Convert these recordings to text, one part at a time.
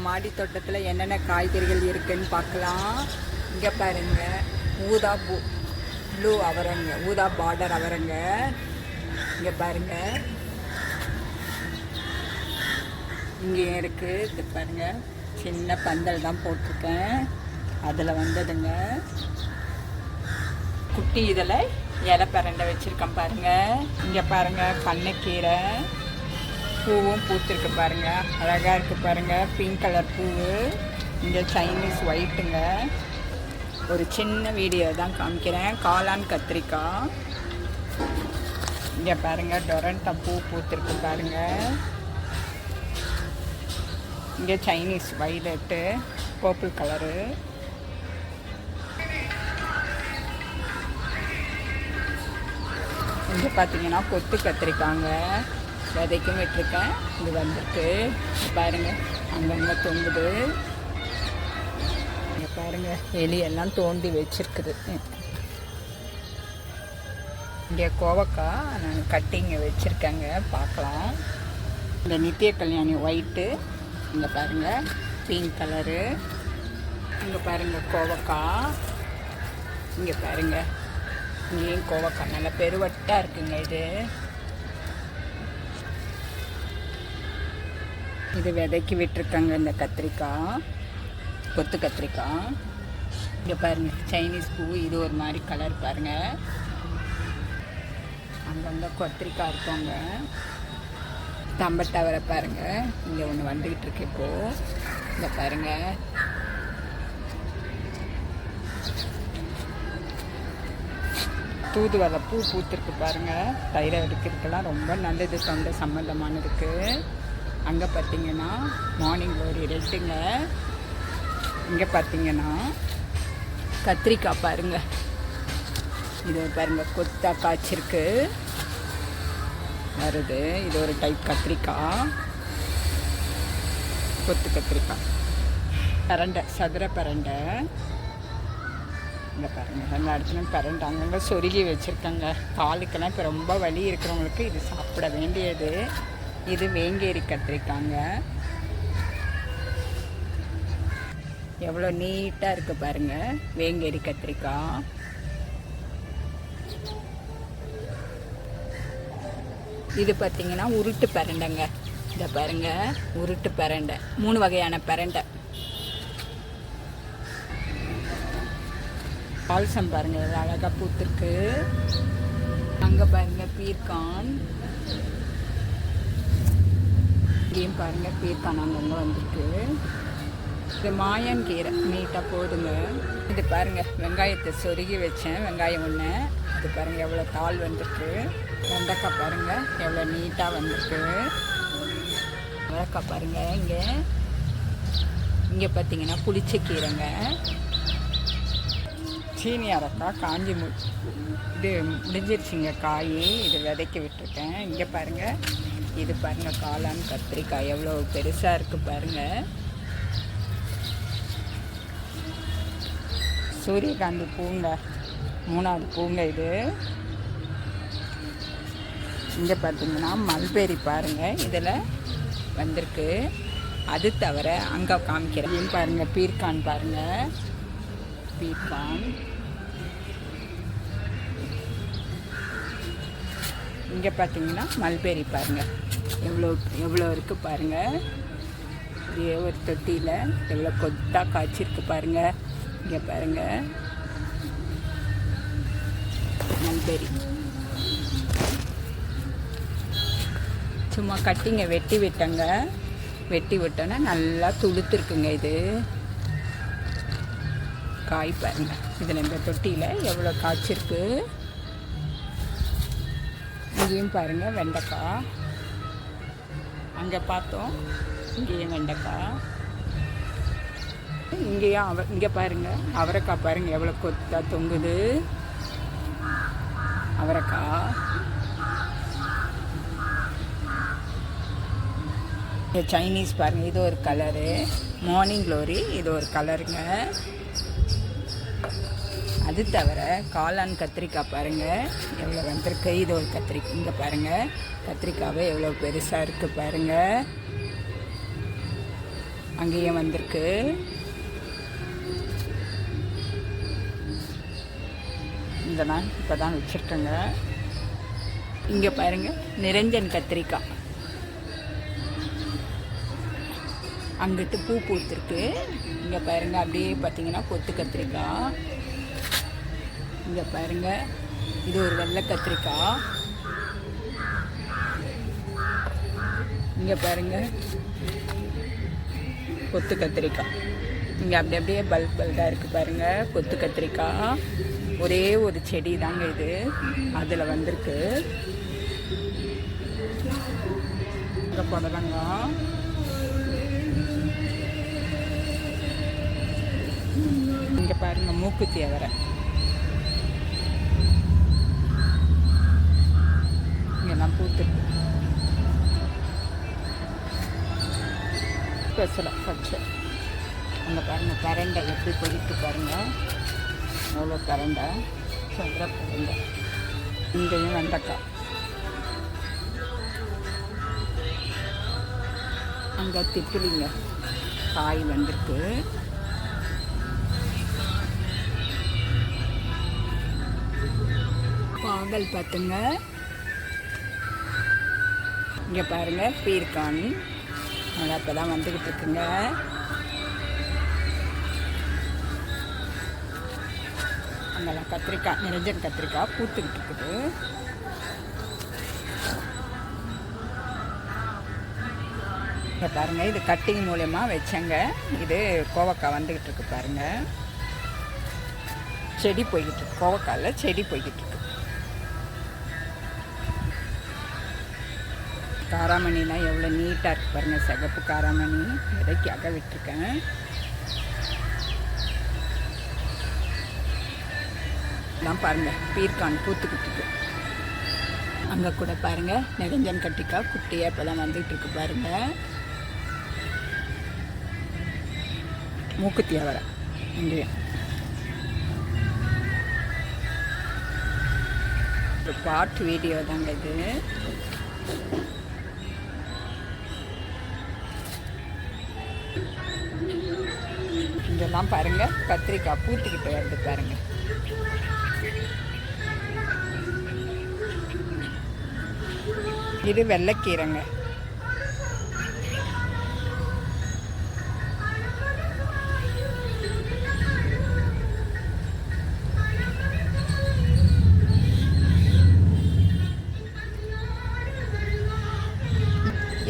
மாடி தோட்டத்தில் என்னென்ன காய்கறிகள் இருக்குன்னு பார்க்கலாம். இங்கே பாருங்க, ஊதா ப்ளூ அவரைங்க, ஊதா பார்டர் அவரைங்க. இங்கே பாருங்க, இங்கேயும் இருக்குது. இது பாருங்க, சின்ன பந்தல் தான் போட்டிருக்கேன், அதில் வந்ததுங்க. குட்டி இதில் இலை பரண்டை வச்சுருக்கேன் பாருங்க. இங்கே பாருங்க, பண்ணைக்கீரை பூவும் பூத்திருக்கு பாருங்க, அழகாக இருக்குது பாருங்க, பிங்க் கலர் பூவு. இங்கே சைனீஸ் ஒயிட்டுங்க. ஒரு சின்ன வீடியோ தான் காமிக்கிறேன். காளான் கத்திரிக்காய். இங்கே பாருங்க, டொரண்டா பூ பூத்திருக்கு பாருங்க. இங்கே சைனீஸ் வைலட்டு பர்பிள் கலரு. இங்கே பார்த்தீங்கன்னா கொத்து கத்திரிக்காங்க, விதைக்கும் விட்டுருக்கேன். இது வந்துருக்கு பாருங்கள், அங்கங்கே தொங்குது. இங்கே பாருங்கள், எலியெல்லாம் தோண்டி வச்சுருக்குது. இங்கே கோவக்காய் நான் கட்டிங்க வச்சுருக்கேங்க, பார்க்கலாம். இந்த நித்திய கல்யாணி ஒயிட்டு. இங்கே பாருங்கள், பிங்க் கலரு. இங்கே பாருங்கள் கோவக்காய். இங்கே பாருங்கள், இங்கேயும் கோவக்காய் நல்லா பெருவட்டாக இருக்குங்க. இது விதைக்கி விட்டுருக்காங்க இந்த கத்திரிக்காய், கொத்து கத்திரிக்காய். இங்கே பாருங்கள், சைனீஸ் பூ. இது ஒரு மாதிரி கலர் பாருங்கள். அங்கங்கே கத்திரிக்காய் இருக்கோங்க. தம்பட்டவரை பாருங்கள், இங்கே ஒன்று வந்துக்கிட்டு இருக்கு இப்போது. இங்கே பாருங்கள், தூதுவளை பூ பூத்திருக்கு பாருங்கள். தயிரை எடுக்கிறதுக்கெல்லாம் ரொம்ப நல்லது, தொண்டை சம்மந்தமானதுக்கு. அங்கே பார்த்தீங்கன்னா மார்னிங் ஒரு ரெட்டுங்க. இங்கே பார்த்தீங்கன்னா கத்திரிக்காய் பாருங்கள், இது பாருங்கள், கொத்தா காய்ச்சிருக்கு வருது. இது ஒரு டைப் கத்திரிக்காய், கொத்து கத்திரிக்காய். பரண்டை, சதுர பரண்டை. இங்கே பாருங்கள், எல்லா இடத்துலையும் பரண்டை அங்கங்கே சொருகி வச்சுருக்காங்க. காலுக்கெல்லாம் இப்போ ரொம்ப வலி இருக்கிறவங்களுக்கு இது சாப்பிட வேண்டியது. இது வேங்கேரி கத்திரிக்காங்க. எவ்வளோ நீட்டாக இருக்குது பாருங்கள், வேங்கேரி கத்திரிக்காய். இது பார்த்திங்கன்னா உருட்டு பரண்டைங்க. இதை பாருங்கள், உருட்டு பரண்டை, 3 வகையான பரண்டை. பால்சம் பாருங்கள், அழகாக பூத்துருக்கு. அங்கே பாருங்கள் பீர்க்கான். இங்கேயும் பாருங்கள் பீர்க்கான் அங்கங்கே வந்துருக்கு. இது மாயங்கீரை நீட்டாக போதுங்க. இது பாருங்கள், வெங்காயத்தை சொருகி வச்சேன், வெங்காயம் ஒன்று. அது பாருங்கள் எவ்வளோ தாள் வந்துருக்கு. வெண்டைக்காய் பாருங்கள் எவ்வளோ நீட்டாக வந்துருக்கு. வெண்டைக்காய் பாருங்கள். இங்கே பார்த்தீங்கன்னா புளிச்சக்கீரைங்க. சீனி அரக்காய் காஞ்சி இது முடிஞ்சிருச்சுங்க காய். இது விதைக்க விட்டுருக்கேன். இங்கே பாருங்கள், இது பாருங்கள் காளான் கத்திரிக்காய் எவ்வளோ பெருசாக இருக்குது பாருங்கள். சூரியகாந்தி பூங்க, 3வது பூங்க இது. இங்கே பார்த்தீங்கன்னா மல்பெரி பாருங்கள், இதில் வந்திருக்கு. அது தவிர அங்கே காமிக்கிறேன் பாருங்கள், பீர்க்கான் பாருங்கள், பீர்க்கான். இங்கே பார்த்தீங்கன்னா மல்பெரி பாருங்கள் எவ்வளோ இருக்குது பாருங்கள். இதே ஒரு தொட்டியில் எவ்வளோ கொத்தாக காய்ச்சிருக்கு பாருங்கள். இங்கே பாருங்கள் மல்பெரி. சும்மா கட்டிங்க வெட்டி விட்டங்க, வெட்டி விட்டோன்னா நல்லா துளுத்துருக்குங்க. இது காய் பாருங்கள், இதில் இந்த தொட்டியில் எவ்வளோ காய்ச்சிருக்கு. இங்கேயும் பாருங்கள் வெண்டைக்காய், அங்கே பார்த்தோம், இங்கேயும் வெண்டைக்காய். இங்கேயும் இங்கே பாருங்கள் அவரைக்காய் பாருங்கள் எவ்வளோ கொத்தா தொங்குது அவரைக்காய். சைனீஸ் பாருங்கள், இது ஒரு கலரு. மார்னிங் க்ளோரி இது ஒரு கலருங்க. அது தவிர காளான் கத்திரிக்காய் பாருங்கள் எவ்வளோ வந்திருக்கு. இது ஒரு கத்திரிக்காய். இங்கே பாருங்கள் கத்திரிக்காவே எவ்வளோ பெருசாக இருக்குது பாருங்கள். அங்கேயும் வந்திருக்கு. இதெல்லாம் இப்போ தான் வச்சுருக்கேங்க. இங்கே பாருங்கள், நிரஞ்சன் கத்திரிக்காய். அங்கிட்டு பூ பூத்துருக்கு. இங்கே பாருங்கள், அப்படியே பார்த்தீங்கன்னா கொத்து கத்திரிக்காய். இங்கே பாருங்கள், இது ஒரு வெள்ளை கத்திரிக்காய். இங்கே பாருங்கள், கொத்து கத்திரிக்காய். இங்கே அப்படி அப்படியே பல்க் பல்காக இருக்குது பாருங்கள், கொத்து கத்திரிக்காய். ஒரே ஒரு செடி தாங்க இது, அதில் வந்திருக்கு. இங்கே போடலாங்க. இங்கே பாருங்கள், மூக்குத்தி அவரை. இங்கெல்லாம் பூத்துருக்கு. ஸ்பெஷலாக பச்சை. அங்கே பாருங்கள், கரண்டை எப்படி பொறிட்டு பாருங்கள், எவ்வளோ கரண்டை, சந்திர கரண்டை. இங்கேயும் வெண்டைக்காய். அங்கே திப்பிலிங்க காய் வந்திருக்கு. பாகல் பார்த்துங்க. இங்கே பாருங்கள், பீர்க்கான். நல்லா இப்போ தான் வந்துக்கிட்டு இருக்குங்க. அங்கெல்லாம் கத்திரிக்காய், நிரஞ்சன் கத்திரிக்காய் பூத்துக்கிட்டு இருக்குது. இங்கே பாருங்கள், இது கட்டிங் மூலயமா வச்சேங்க. இது கோவக்காய் வந்துக்கிட்டு இருக்கு பாருங்கள். செடி போய்கிட்டு இருக்கு, கோவக்காயில் செடி போய்கிட்டு இருக்கு. காராமணிலாம் எவ்வளோ நீட்டாக இருக்குது பாருங்கள், சிகப்பு காராமணி விதைக்காக விட்டுருக்கேன். எல்லாம் பாருங்கள், பீர்க்கான் பூத்துக்கிட்டு இருக்கு. அங்கே கூட பாருங்கள், நெடுஞ்சன் கட்டிக்காய் குட்டியாக இப்போ தான் வந்துகிட்டு இருக்கு பாருங்கள். மூக்குத்தி அவரை இங்கேயும் ஒரு பாட்டு வீடியோ தாங்க இது. இதெல்லாம் பாருங்கள், கத்திரிக்காய் பூத்துக்கிட்டு வருது பாருங்கள். இது வெள்ளைக்கீரைங்க.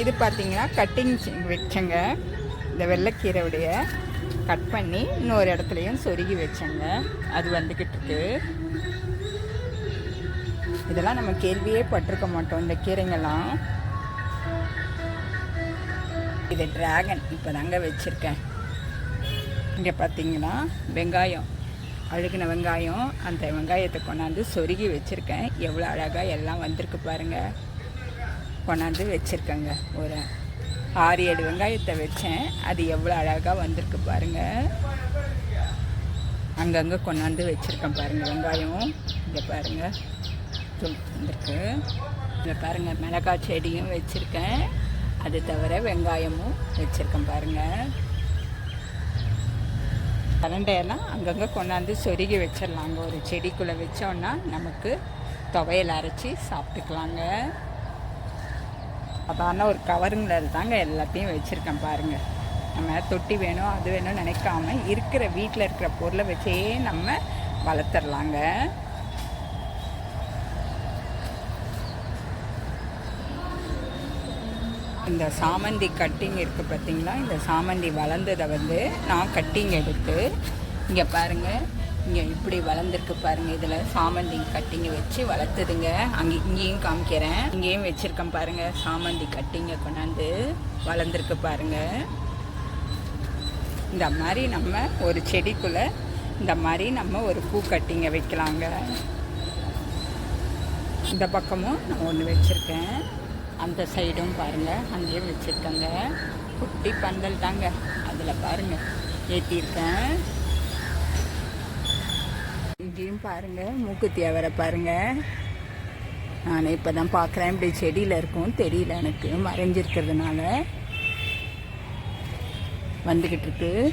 இது பார்த்தீங்கன்னா கட்டிங் வச்சேங்க. இந்த வெள்ளைக்கீரையுடைய கட் பண்ணி இன்னொரு இடத்துலையும் சொருகி வச்சேங்க. அது வந்துக்கிட்டு இருக்கு. இதெல்லாம் நம்ம கேள்வியே பட்டிருக்க மாட்டோம், இந்த கீரைங்கெல்லாம். இது டிராகன் இப்போ தாங்க வச்சுருக்கேன். இங்கே பார்த்தீங்கன்னா வெங்காயம், அழுகின வெங்காயம். அந்த வெங்காயத்தை கொண்டாந்து சொருகி வச்சுருக்கேன். எவ்வளோ அழகாக எல்லாம் வந்திருக்கு பாருங்கள். கொண்டாந்து வச்சுருக்கேங்க. ஒரு 6-7 வெங்காயத்தை வச்சேன். அது எவ்வளோ அழகாக வந்திருக்கு பாருங்கள். அங்கங்கே கொண்டாந்து வச்சுருக்கேன் பாருங்கள் வெங்காயம். இங்கே பாருங்கள் வந்திருக்கு. இங்கே பாருங்கள், மிளகாய் செடியும் வச்சுருக்கேன். அது தவிர வெங்காயமும் வச்சுருக்கேன் பாருங்கள். கரண்டையெல்லாம் அங்கங்கே கொண்டாந்து சொருகி வச்சிடலாங்க. ஒரு செடிக்குள்ளே வச்சோன்னா நமக்கு துவையல் அரைச்சி சாப்பிட்டுக்கலாங்க. சாதாரண ஒரு கவருங்களில் தாங்க எல்லாத்தையும் வச்சுருக்கேன் பாருங்கள். நம்ம தொட்டி வேணும் அது வேணும்னு நினைக்காம இருக்கிற வீட்டில் இருக்கிற பொருளை வச்சே நம்ம வளர்த்துடலாங்க. இந்த சாமந்தி கட்டிங் இருக்குது பார்த்தீங்களா, இந்த சாமந்தி வளர்ந்ததை நான் கட்டிங் எடுத்து இங்கே பாருங்கள், இங்கே இப்படி வளர்ந்துருக்கு பாருங்கள். இதில் சாமந்தி கட்டிங்கை வச்சு வளர்த்துதுங்க. இங்கேயும் காமிக்கிறேன். இங்கேயும் வச்சுருக்கேன் பாருங்கள், சாமந்தி கட்டிங்கை கொண்டாந்து வளர்ந்துருக்கு பாருங்கள். இந்த மாதிரி நம்ம ஒரு செடிக்குள்ளே இந்த மாதிரி நம்ம ஒரு பூ கட்டிங்கை வைக்கலாங்க. இந்த பக்கமும் நான் ஒன்று வச்சுருக்கேன். அந்த சைடும் பாருங்கள், அங்கேயும் வச்சுருக்கேங்க. குட்டி பந்தல் தாங்க, அதில் பாருங்கள் ஏற்றிருக்கேன். இங்கேயும் பாருங்கள், மூக்குத்தி அவரை பாருங்கள். நான் இப்போ தான் பார்க்குறேன். இப்படி செடியில் இருக்கும் தெரியல எனக்கு, மறைஞ்சிருக்கிறதுனால. வந்துக்கிட்டு இருக்கு.